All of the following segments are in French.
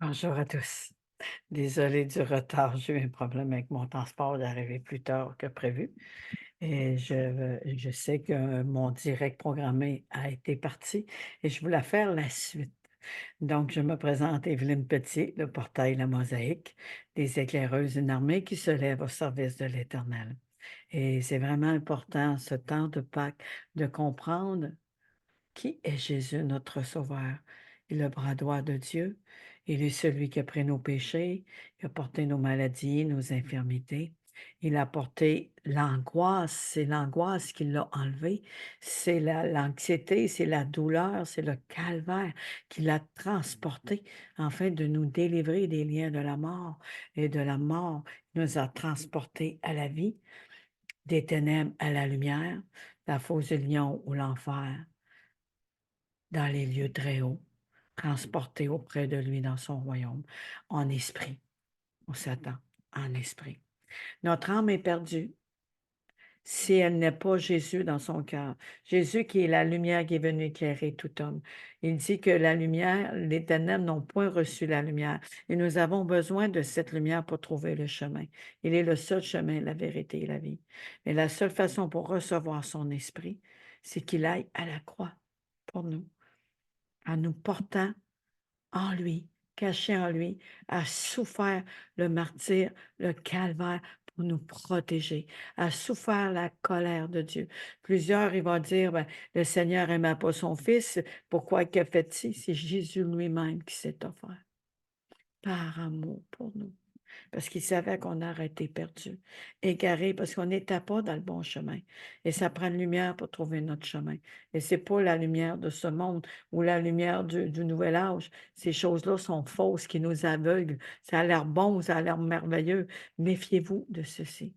Bonjour à tous. Désolée du retard, j'ai eu un problème avec mon transport d'arriver plus tard que prévu et je sais que mon direct programmé a été parti et je voulais faire la suite. Donc, je me présente Évelyne Petit, le portail La Mosaïque, des éclaireuses, une armée qui se lève au service de l'Éternel. Et c'est vraiment important, ce temps de Pâques, de comprendre qui est Jésus, notre Sauveur? Il est le bras droit de Dieu. Il est celui qui a pris nos péchés, qui a porté nos maladies, nos infirmités. Il a porté l'angoisse, c'est l'angoisse qui l'a enlevé, c'est l'anxiété, c'est la douleur, c'est le calvaire qui l'a transporté afin de nous délivrer des liens de la mort et de la mort. Il nous a transportés à la vie, des ténèbres à la lumière, la fosse du lion ou l'enfer dans les lieux très hauts, transportés auprès de lui dans son royaume, en esprit. On s'attend en esprit. Notre âme est perdue si elle n'est pas Jésus dans son cœur. Jésus qui est la lumière qui est venue éclairer tout homme. Il dit que la lumière, les ténèbres n'ont point reçu la lumière. Et nous avons besoin de cette lumière pour trouver le chemin. Il est le seul chemin, la vérité et la vie. Mais la seule façon pour recevoir son esprit, c'est qu'il aille à la croix pour nous, en nous portant en lui, caché en lui, a souffert le martyre, le calvaire pour nous protéger, a souffert la colère de Dieu. Plusieurs, ils vont dire, ben, le Seigneur n'aimait pas son Fils, pourquoi qu'il a fait ci? C'est Jésus lui-même qui s'est offert par amour pour nous. Parce qu'il savait qu'on aurait été perdus, égarés, parce qu'on n'était pas dans le bon chemin. Et ça prend une lumière pour trouver notre chemin. Et c'est pas la lumière de ce monde ou la lumière du nouvel âge. Ces choses-là sont fausses, qui nous aveuglent. Ça a l'air bon, ça a l'air merveilleux. Méfiez-vous de ceci.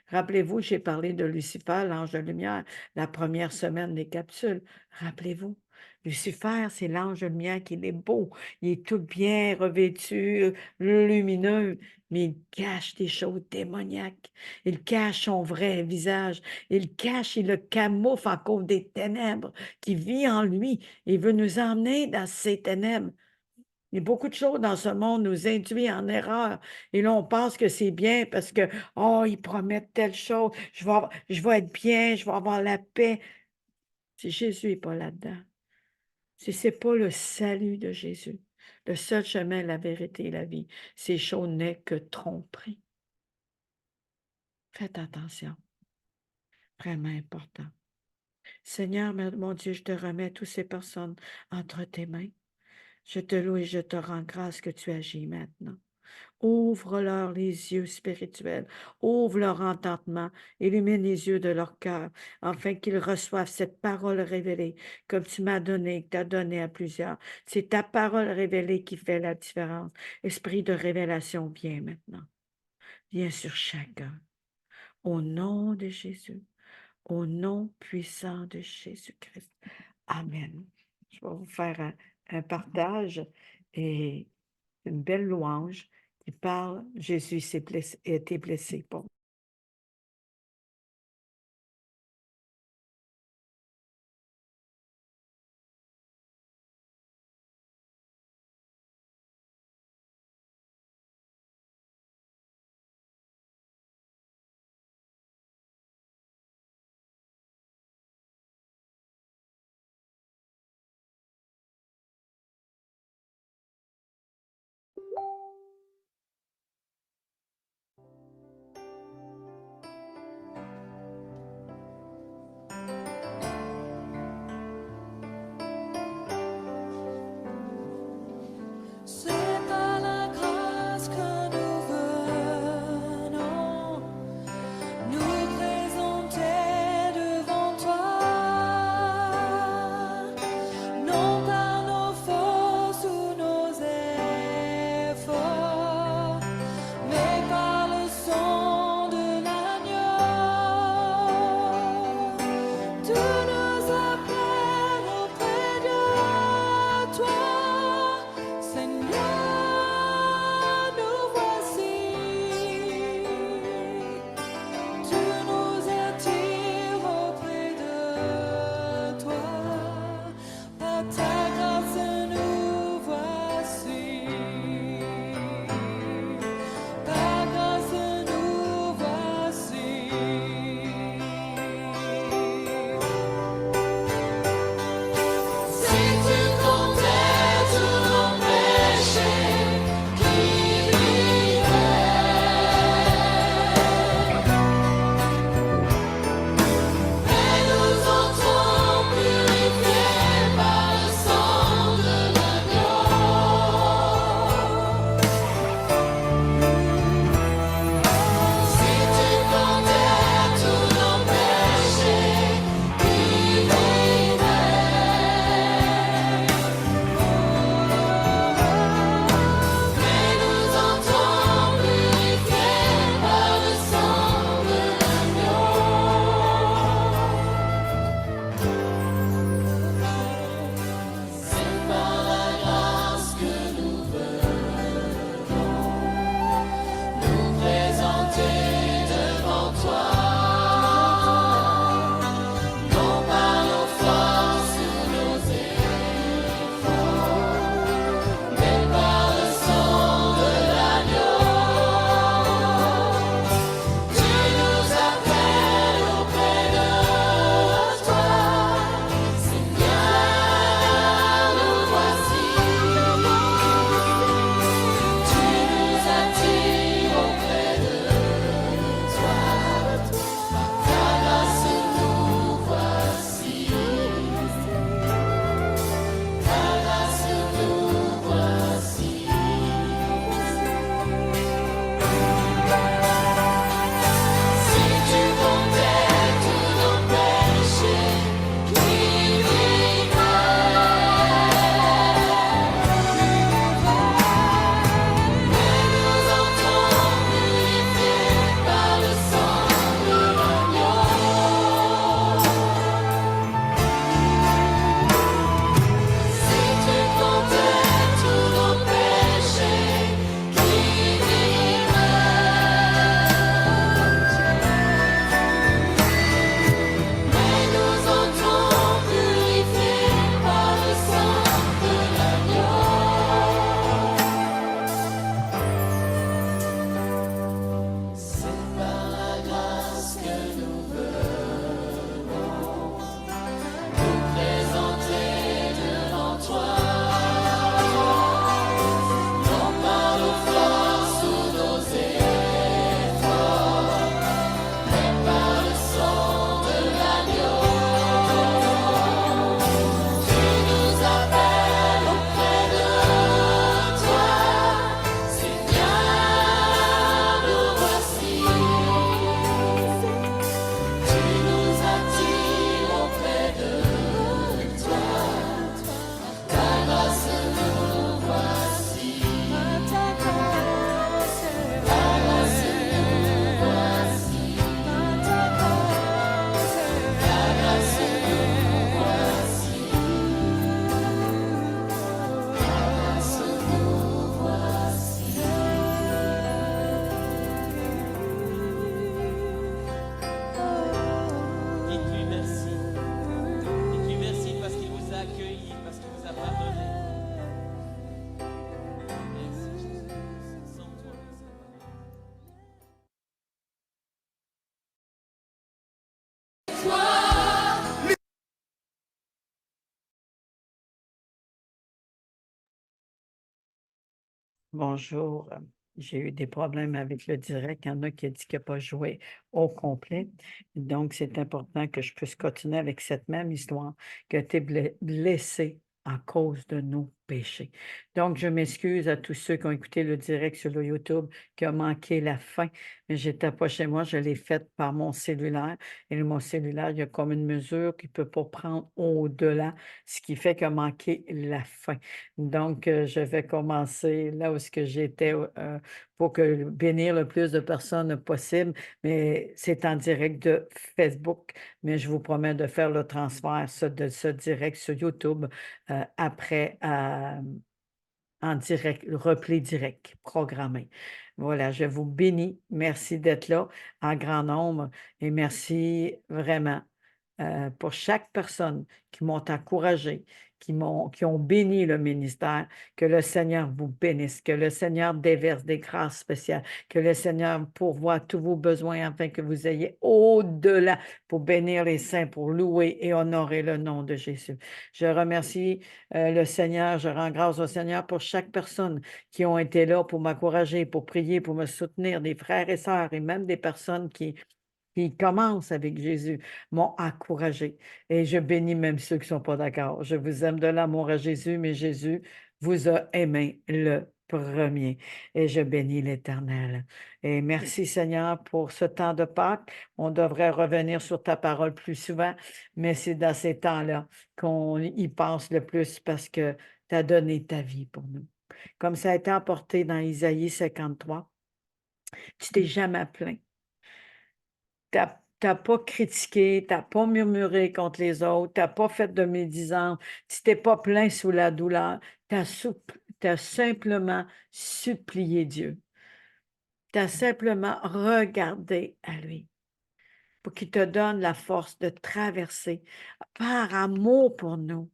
Rappelez-vous, j'ai parlé de Lucifer, l'ange de lumière, la première semaine des capsules. Rappelez-vous, Lucifer, c'est l'ange de lumière qui est beau. Il est tout bien revêtu, lumineux, mais il cache des choses démoniaques. Il cache son vrai visage. Il cache, il le camoufle en cause des ténèbres qui vit en lui. Il veut nous emmener dans ces ténèbres. Il y a beaucoup de choses dans ce monde nous induit en erreur. Et là, on pense que c'est bien parce que, oh, ils promettent telle chose, je vais être bien, je vais avoir la paix. Si Jésus n'est pas là-dedans, si ce n'est pas le salut de Jésus, le seul chemin, la vérité et la vie, ces choses n'est que tromperie. Faites attention, vraiment important. Seigneur, mon Dieu, je te remets toutes ces personnes entre tes mains. Je te loue et je te rends grâce que tu agis maintenant. Ouvre-leur les yeux spirituels, ouvre leur entendement, illumine les yeux de leur cœur, afin qu'ils reçoivent cette parole révélée, comme tu m'as donné, que tu as donné à plusieurs. C'est ta parole révélée qui fait la différence. Esprit de révélation, viens maintenant. Viens sur chacun. Au nom de Jésus, au nom puissant de Jésus-Christ. Amen. Je vais vous faire un partage et une belle louange qui parle, Jésus a été blessé pour Bonjour. J'ai eu des problèmes avec le direct. Il y en a qui a dit qu'il n'a pas joué au complet. Donc, c'est important que je puisse continuer avec cette même histoire, qui a été blessé à cause de nos péchés. Donc, je m'excuse à tous ceux qui ont écouté le direct sur le YouTube, qui ont manqué la fin, mais j'étais pas chez moi, je l'ai faite par mon cellulaire. Et mon cellulaire, il y a comme une mesure qui ne peut pas prendre au-delà, ce qui fait qu'il a manqué la fin. Donc, je vais commencer là où ce que j'étais pour que bénir le plus de personnes possible, mais c'est en direct de Facebook, mais je vous promets de faire le transfert de ce direct sur YouTube après en direct, le replay direct programmé. Voilà, je vous bénis. Merci d'être là en grand nombre et merci vraiment pour chaque personne qui m'ont encouragé, qui ont béni le ministère. Que le Seigneur vous bénisse, que le Seigneur déverse des grâces spéciales, que le Seigneur pourvoie tous vos besoins afin que vous ayez au-delà pour bénir les saints, pour louer et honorer le nom de Jésus. Je remercie le Seigneur, je rends grâce au Seigneur pour chaque personne qui ont été là pour m'encourager, pour prier, pour me soutenir, des frères et sœurs et même des personnes qui commencent avec Jésus, m'ont encouragé. Et je bénis même ceux qui ne sont pas d'accord. Je vous aime de l'amour à Jésus, mais Jésus vous a aimé le premier. Et je bénis l'Éternel. Et merci Seigneur pour ce temps de Pâques. On devrait revenir sur ta parole plus souvent, mais c'est dans ces temps-là qu'on y pense le plus parce que tu as donné ta vie pour nous. Comme ça a été emporté dans Isaïe 53, tu t'es jamais plaint. Tu n'as pas critiqué, tu n'as pas murmuré contre les autres, tu n'as pas fait de médisance, tu t'es pas plaint sous la douleur, tu as simplement supplié Dieu. Tu as simplement regardé à lui pour qu'il te donne la force de traverser par amour pour nous.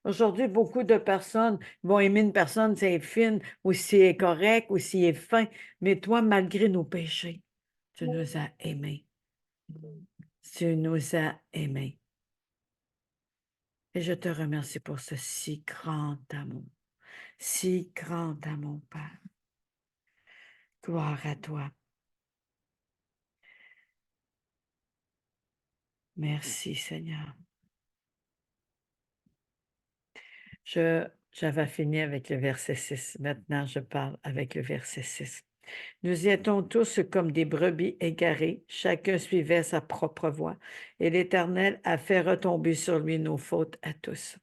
Aujourd'hui, beaucoup de personnes vont aimer une personne si elle est fine ou si elle est correcte ou si elle est fin, mais toi, malgré nos péchés, tu nous as aimés. Tu nous as aimés. Et je te remercie pour ce si grand amour, Père. Gloire à toi. Merci, Seigneur. J'avais fini avec le verset 6. Maintenant, je parle avec le verset 6. Nous y étions tous comme des brebis égarées, chacun suivait sa propre voie, et l'Éternel a fait retomber sur lui nos fautes à tous.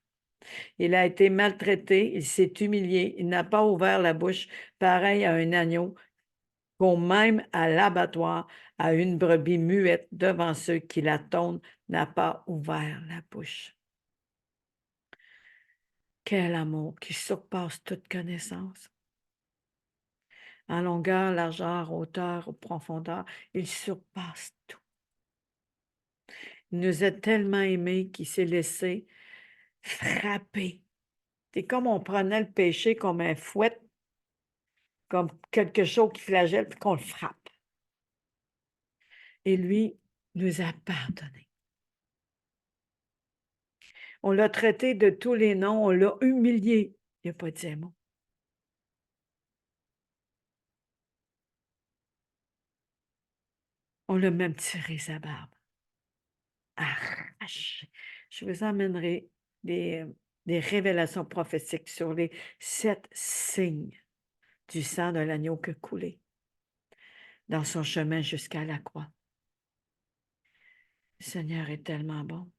Il a été maltraité, il s'est humilié, il n'a pas ouvert la bouche, pareil à un agneau, qu'on même à l'abattoir, à une brebis muette devant ceux qui la tondent, n'a pas ouvert la bouche. Quel amour qui surpasse toute connaissance. En longueur, largeur, hauteur, ou profondeur, il surpasse tout. Il nous a tellement aimés qu'il s'est laissé frapper. C'est comme on prenait le péché comme un fouet, comme quelque chose qui flagelle, puis qu'on le frappe. Et lui nous a pardonné. On l'a traité de tous les noms, on l'a humilié. Il n'a pas dit un mot. On l'a même tiré sa barbe. Arraché. Je vous emmènerai des révélations prophétiques sur les 7 signes du sang de l'agneau que coulé dans son chemin jusqu'à la croix. Le Seigneur est tellement bon.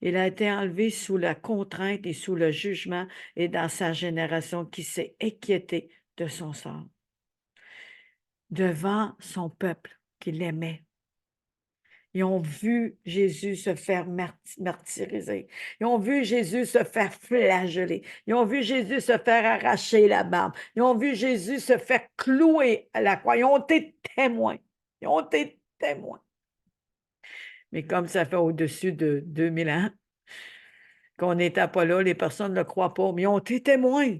Il a été enlevé sous la contrainte et sous le jugement et dans sa génération qui s'est inquiétée de son sort. Devant son peuple qui l'aimait. Ils ont vu Jésus se faire martyriser. Ils ont vu Jésus se faire flageller. Ils ont vu Jésus se faire arracher la barbe. Ils ont vu Jésus se faire clouer à la croix. Ils ont été témoins. Ils ont été témoins. Mais comme ça fait au-dessus de 2000 ans qu'on n'était pas là, les personnes ne le croient pas, mais ils ont été témoins.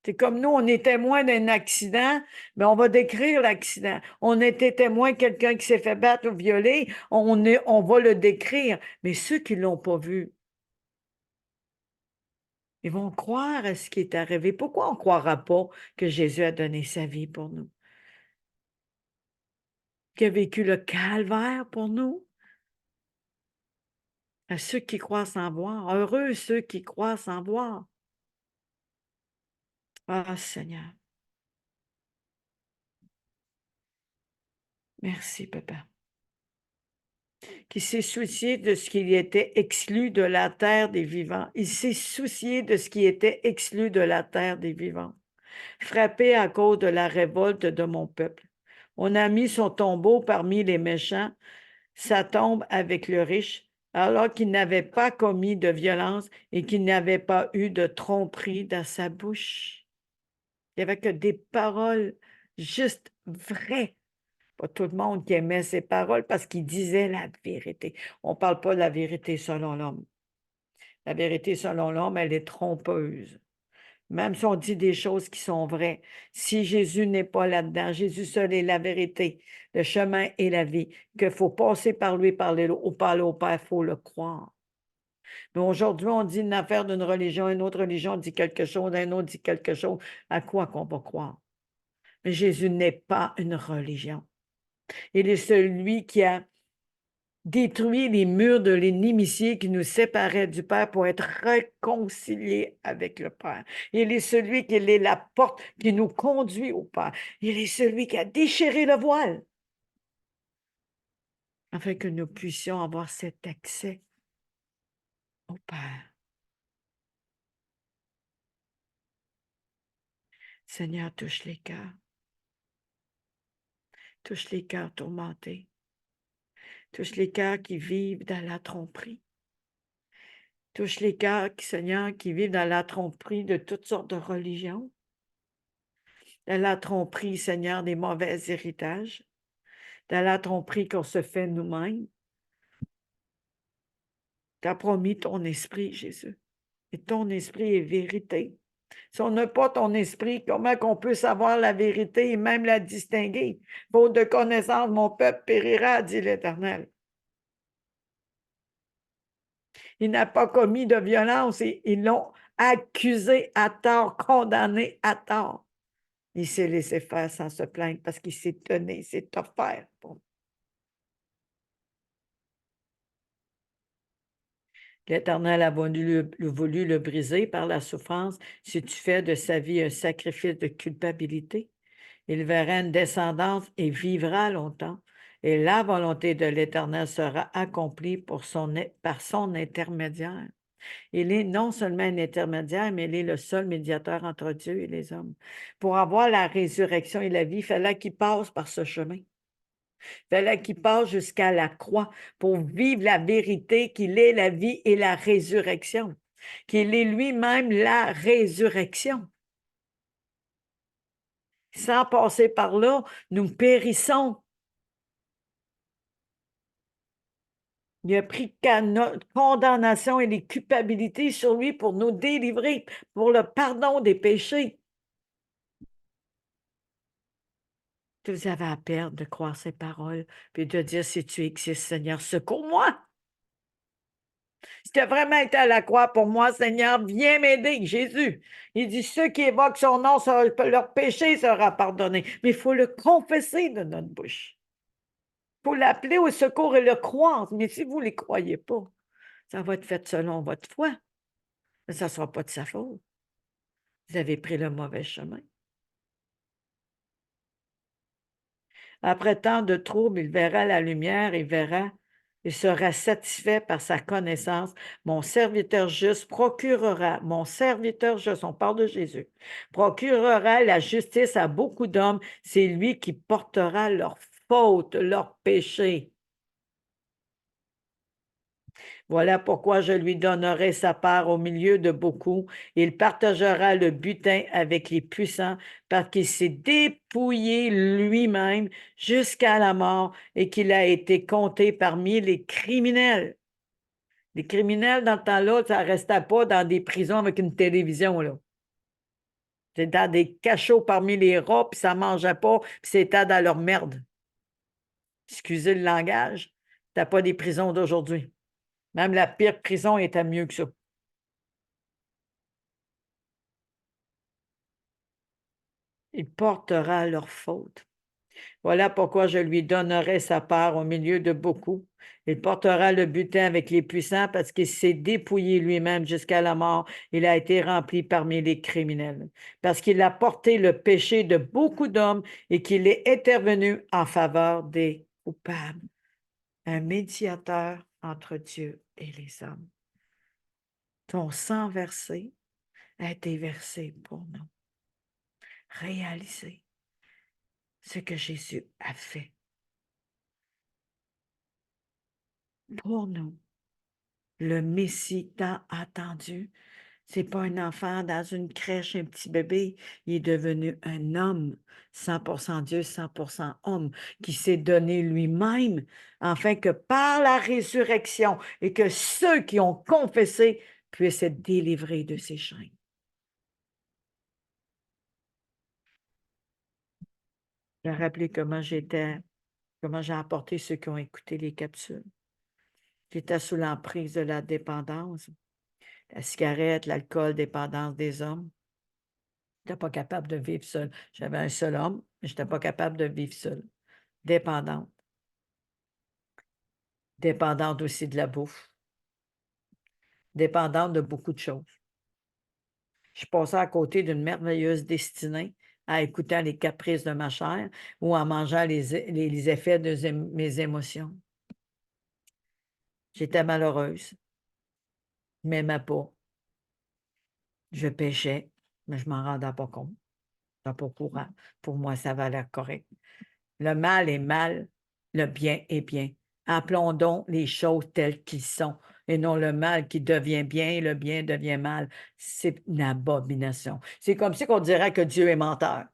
C'est comme nous, on est témoin d'un accident, mais on va décrire l'accident. On était témoin de quelqu'un qui s'est fait battre ou violer, on va le décrire. Mais ceux qui ne l'ont pas vu, Ils vont croire à ce qui est arrivé. Pourquoi on ne croira pas que Jésus a donné sa vie pour nous? Qu'il a vécu le calvaire pour nous? À ceux qui croient sans voir. Heureux ceux qui croient sans voir. Ah, Seigneur. Merci, Papa. Qui s'est soucié de ce qui était exclu de la terre des vivants. Il s'est soucié de ce qui était exclu de la terre des vivants. Frappé à cause de la révolte de mon peuple. On a mis son tombeau parmi les méchants, sa tombe avec le riche, alors qu'il n'avait pas commis de violence et qu'il n'avait pas eu de tromperie dans sa bouche. Il n'y avait que des paroles juste vraies. Pas tout le monde qui aimait ses paroles parce qu'il disait la vérité. On ne parle pas de la vérité selon l'homme. La vérité selon l'homme, elle est trompeuse. Même si on dit des choses qui sont vraies, si Jésus n'est pas là-dedans, Jésus seul est la vérité, le chemin et la vie, qu'il faut passer par lui, parler au Père, il faut le croire. Mais aujourd'hui, on dit une affaire d'une religion, une autre religion dit quelque chose, un autre dit quelque chose. À quoi qu'on va croire? Mais Jésus n'est pas une religion. Il est celui qui a détruit les murs de l'inimitié qui nous séparaient du Père pour être réconciliés avec le Père. Il est celui qui est la porte qui nous conduit au Père. Il est celui qui a déchiré le voile afin que nous puissions avoir cet accès au Père. Seigneur, touche les cœurs. Touche les cœurs tourmentés. Touche les cœurs qui vivent dans la tromperie. Touche les cœurs, Seigneur, qui vivent dans la tromperie de toutes sortes de religions. Dans la tromperie, Seigneur, des mauvais héritages. Dans la tromperie qu'on se fait nous-mêmes. Tu as promis ton esprit, Jésus. Et ton esprit est vérité. Si on n'a pas ton esprit, comment qu'on peut savoir la vérité et même la distinguer? Faute de connaissance, mon peuple périra, dit l'Éternel. Il n'a pas commis de violence et ils l'ont accusé à tort, condamné à tort. Il s'est laissé faire sans se plaindre parce qu'il s'est donné, il s'est offert. L'Éternel a voulu le briser par la souffrance si tu fais de sa vie un sacrifice de culpabilité. Il verra une descendance et vivra longtemps. Et la volonté de l'Éternel sera accomplie par son intermédiaire. Il est non seulement un intermédiaire, mais il est le seul médiateur entre Dieu et les hommes. Pour avoir la résurrection et la vie, il fallait qu'il passe par ce chemin. Il fallait qu'il passe jusqu'à la croix pour vivre la vérité qu'il est la vie et la résurrection, qu'il est lui-même la résurrection. Sans passer par là, nous périssons. Il a pris notre condamnation et les culpabilités sur lui pour nous délivrer, pour le pardon des péchés. Vous avez à perdre de croire ces paroles, puis de dire, si tu existes, Seigneur, secours-moi. Si tu as vraiment été à la croix pour moi, Seigneur, viens m'aider, Jésus. Il dit, ceux qui évoquent son nom, leur péché sera pardonné. Mais il faut le confesser de notre bouche. Il faut l'appeler au secours et le croire. Mais si vous ne les croyez pas, ça va être fait selon votre foi. Mais ça ne sera pas de sa faute. Vous avez pris le mauvais chemin. Après tant de troubles, il verra la lumière et verra, il sera satisfait par sa connaissance. Mon serviteur juste procurera, mon serviteur juste, on parle de Jésus, procurera la justice à beaucoup d'hommes. C'est lui qui portera leurs fautes, leurs péchés. Voilà pourquoi je lui donnerai sa part au milieu de beaucoup. Il partagera le butin avec les puissants parce qu'il s'est dépouillé lui-même jusqu'à la mort et qu'il a été compté parmi les criminels. Les criminels, dans ce temps-là, ça ne restait pas dans des prisons avec une télévision, là. C'était dans des cachots parmi les rats, puis ça ne mangeait pas, puis c'était dans leur merde. Excusez le langage, c'était pas des prisons d'aujourd'hui. Même la pire prison était mieux que ça. Il portera leurs fautes. Voilà pourquoi je lui donnerai sa part au milieu de beaucoup. Il portera le butin avec les puissants parce qu'il s'est dépouillé lui-même jusqu'à la mort. Il a été rempli parmi les criminels. Parce qu'il a porté le péché de beaucoup d'hommes et qu'il est intervenu en faveur des coupables. Un médiateur entre Dieu et les hommes. Ton sang versé a été versé pour nous. Réaliser ce que Jésus a fait pour nous. Le Messie tant attendu. C'est pas un enfant dans une crèche, un petit bébé. Il est devenu un homme, 100% Dieu, 100% homme, qui s'est donné lui-même, afin que par la résurrection et que ceux qui ont confessé puissent être délivrés de ces chaînes. Je me rappelé comment j'ai apporté ceux qui ont écouté les capsules. J'étais sous l'emprise de la dépendance, la cigarette, l'alcool, dépendance des hommes. Je n'étais pas capable de vivre seul. J'avais un seul homme, mais je n'étais pas capable de vivre seul. Dépendante. Dépendante aussi de la bouffe. Dépendante de beaucoup de choses. Je passais à côté d'une merveilleuse destinée à écouter les caprices de ma chair ou en mangeant les effets de mes émotions. J'étais malheureuse. Je ne m'aimais pas. Je péchais, mais je ne m'en rendais pas compte. Je n'étais pas au courant. Pour moi, ça va l'air correct. Le mal est mal, le bien est bien. Appelons donc les choses telles qu'elles sont, et non le mal qui devient bien et le bien devient mal. C'est une abomination. C'est comme si on dirait que Dieu est menteur,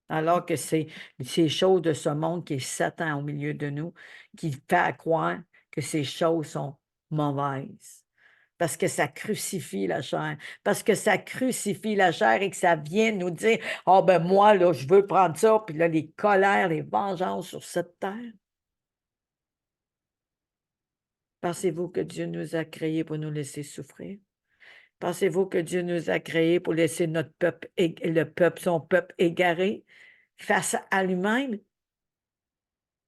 alors que c'est ces choses de ce monde qui est Satan au milieu de nous, qui fait croire que ces choses sont mauvaises. Parce que ça crucifie la chair. Parce que ça crucifie la chair et que ça vient nous dire, ah ben moi, là, je veux prendre ça, puis là, les colères, les vengeances sur cette terre. Pensez-vous que Dieu nous a créés pour nous laisser souffrir? Pensez-vous que Dieu nous a créés pour laisser notre peuple, son peuple égaré face à lui-même?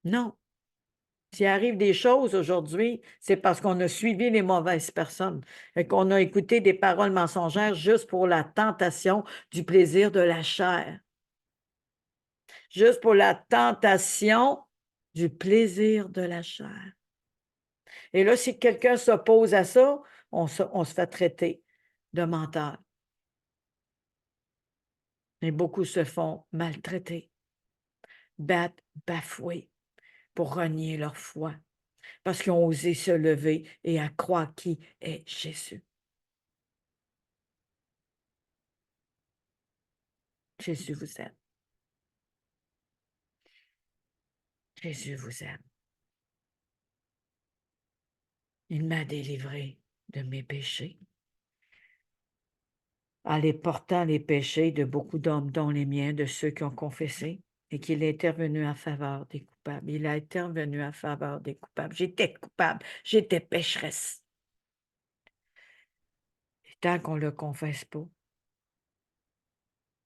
Non. S'il arrive des choses aujourd'hui, c'est parce qu'on a suivi les mauvaises personnes et qu'on a écouté des paroles mensongères juste pour la tentation du plaisir de la chair. Juste pour la tentation du plaisir de la chair. Et là, si quelqu'un s'oppose à ça, on se fait traiter de menteur. Et beaucoup se font maltraiter, battre, bafouer pour renier leur foi parce qu'ils ont osé se lever et à croire qui est Jésus. Jésus vous aime. Jésus vous aime. Il m'a délivré de mes péchés. En les portant les péchés de beaucoup d'hommes, dont les miens, de ceux qui ont confessé, et qu'il est intervenu en faveur des coupables. Il a intervenu en faveur des coupables. J'étais coupable, j'étais pécheresse. Et tant qu'on ne le confesse pas,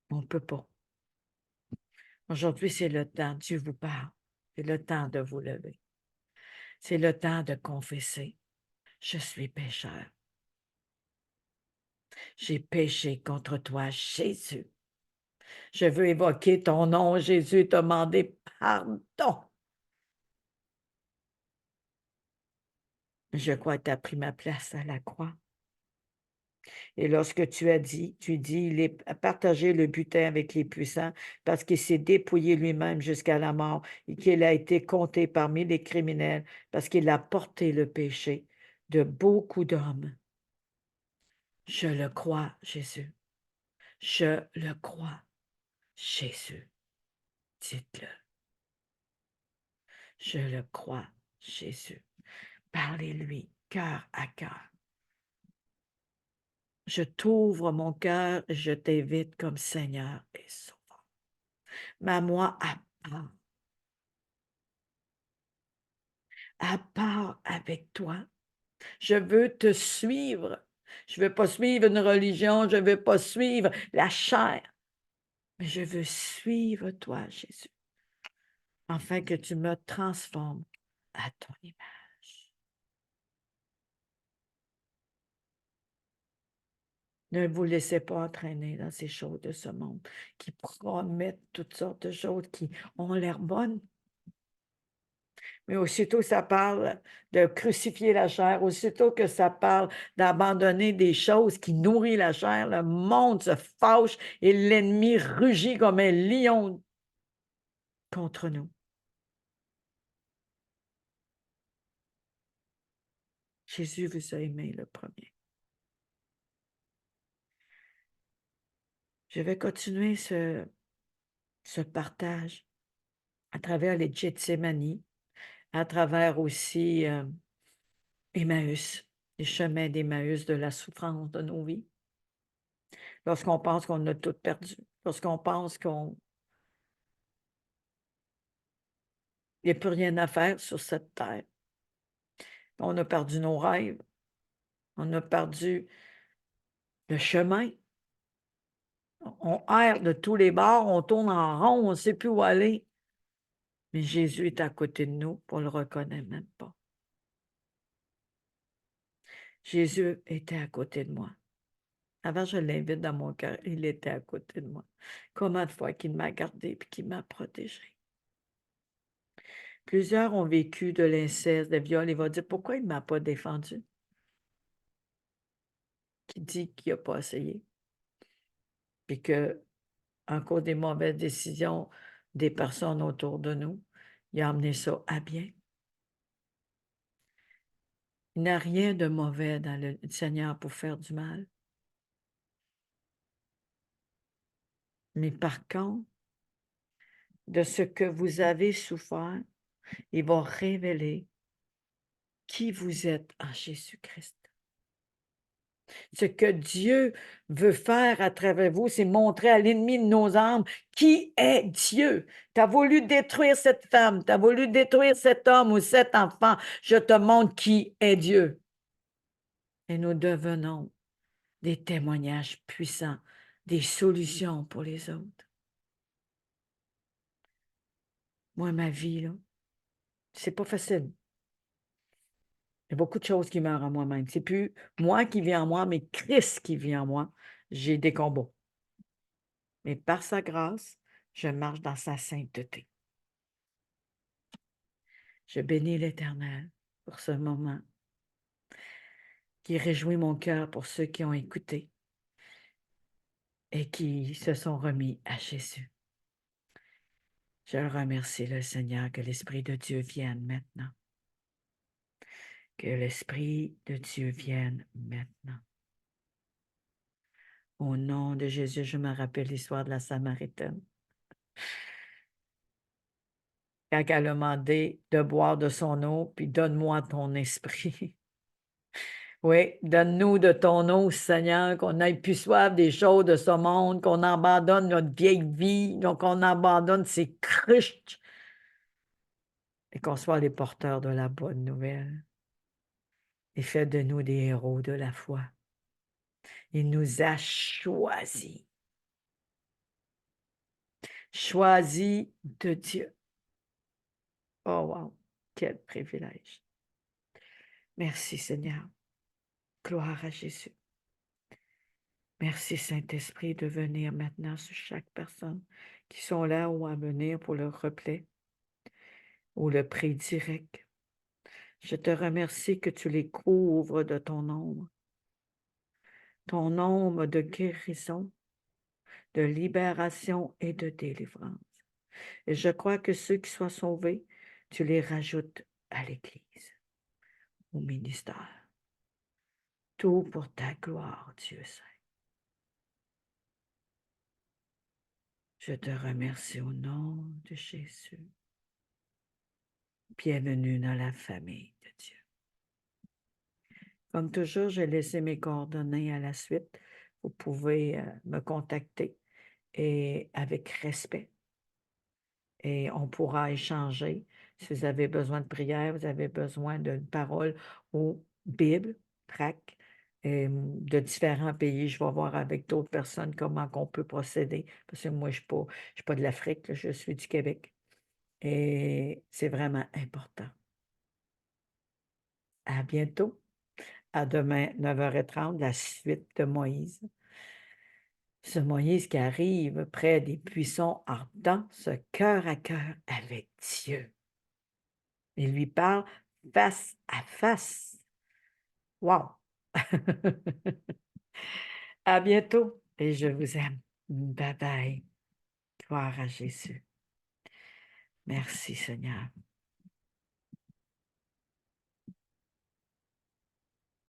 on ne peut pas. Aujourd'hui, c'est le temps, Dieu vous parle. C'est le temps de vous lever. C'est le temps de confesser. Je suis pécheur. J'ai péché contre toi, Jésus. Je veux évoquer ton nom, Jésus, et te demander pardon. Je crois que tu as pris ma place à la croix. Et lorsque tu dis, il est partagé le butin avec les puissants parce qu'il s'est dépouillé lui-même jusqu'à la mort et qu'il a été compté parmi les criminels parce qu'il a porté le péché de beaucoup d'hommes. Je le crois, Jésus. Je le crois, Jésus. Dites-le. Je le crois, Jésus. Parlez-lui cœur à cœur. Je t'ouvre mon cœur et je t'invite comme Seigneur et Sauveur. Mais moi, à part avec toi. Je veux te suivre. Je ne veux pas suivre une religion, je ne veux pas suivre la chair. Mais je veux suivre toi, Jésus, afin que tu me transformes à ton image. Ne vous laissez pas entraîner dans ces choses de ce monde qui promettent toutes sortes de choses qui ont l'air bonnes. Mais aussitôt ça parle de crucifier la chair, aussitôt que ça parle d'abandonner des choses qui nourrissent la chair, le monde se fâche et l'ennemi rugit comme un lion contre nous. Jésus vous a aimé le premier. Je vais continuer ce partage à travers les Gethsémani, à travers aussi Emmaüs, les chemins d'Emmaüs de la souffrance de nos vies. Lorsqu'on pense qu'on a tout perdu, lorsqu'on pense qu'on n'y a plus rien à faire sur cette terre. On a perdu nos rêves, on a perdu le chemin. On erre de tous les bords, on tourne en rond, on ne sait plus où aller. Mais Jésus est à côté de nous, on ne le reconnaît même pas. Jésus était à côté de moi. Avant, je l'invite dans mon cœur, il était à côté de moi. Combien de fois qu'il m'a gardé et qu'il m'a protégé. Plusieurs ont vécu de l'inceste, des viols. Il va dire, pourquoi il ne m'a pas défendu? Qui dit qu'il n'a pas essayé? Puis que, en cause des mauvaises décisions des personnes autour de nous, il a amené ça à bien. Il n'y a rien de mauvais dans le Seigneur pour faire du mal. Mais par contre, de ce que vous avez souffert, il va révéler qui vous êtes en Jésus-Christ. Ce que Dieu veut faire à travers vous, c'est montrer à l'ennemi de nos âmes qui est Dieu. Tu as voulu détruire cette femme, tu as voulu détruire cet homme ou cet enfant. Je te montre qui est Dieu. Et nous devenons des témoignages puissants, des solutions pour les autres. Moi, ma vie, là, c'est pas facile. Il y a beaucoup de choses qui meurent en moi-même. C'est plus moi qui vis en moi, mais Christ qui vit en moi. J'ai des combats. Mais par sa grâce, je marche dans sa sainteté. Je bénis l'Éternel pour ce moment qui réjouit mon cœur pour ceux qui ont écouté et qui se sont remis à Jésus. Je remercie le Seigneur que l'Esprit de Dieu vienne maintenant. Que l'Esprit de Dieu vienne maintenant. Au nom de Jésus, je me rappelle l'histoire de la Samaritaine. Quand elle a demandé de boire de son eau, puis donne-moi ton esprit. Oui, donne-nous de ton eau, Seigneur, qu'on n'ait plus soif des choses de ce monde, qu'on abandonne notre vieille vie, qu'on abandonne ces cruches et qu'on soit les porteurs de la bonne nouvelle. Et fais de nous des héros de la foi. Il nous a choisis. Choisis de Dieu. Oh wow, quel privilège. Merci Seigneur. Gloire à Jésus. Merci Saint-Esprit de venir maintenant sur chaque personne qui sont là ou à venir pour le replay ou le prix direct. Je te remercie que tu les couvres de ton ombre de guérison, de libération et de délivrance. Et je crois que ceux qui soient sauvés, tu les rajoutes à l'Église, au ministère. Tout pour ta gloire, Dieu saint. Je te remercie au nom de Jésus. Bienvenue dans la famille de Dieu. Comme toujours, j'ai laissé mes coordonnées à la suite. Vous pouvez me contacter et avec respect. Et on pourra échanger. Si vous avez besoin de prière, vous avez besoin d'une parole ou Bible, tract, de différents pays. Je vais voir avec d'autres personnes comment qu'on peut procéder, parce que moi, je suis pas de l'Afrique, là, je suis du Québec et c'est vraiment important. À bientôt. À demain, 9h30, la suite de Moïse. Ce Moïse qui arrive près des buissons ardents, ce cœur à cœur avec Dieu. Il lui parle face à face. Wow! À bientôt et je vous aime. Bye bye. Gloire à Jésus. Merci Seigneur.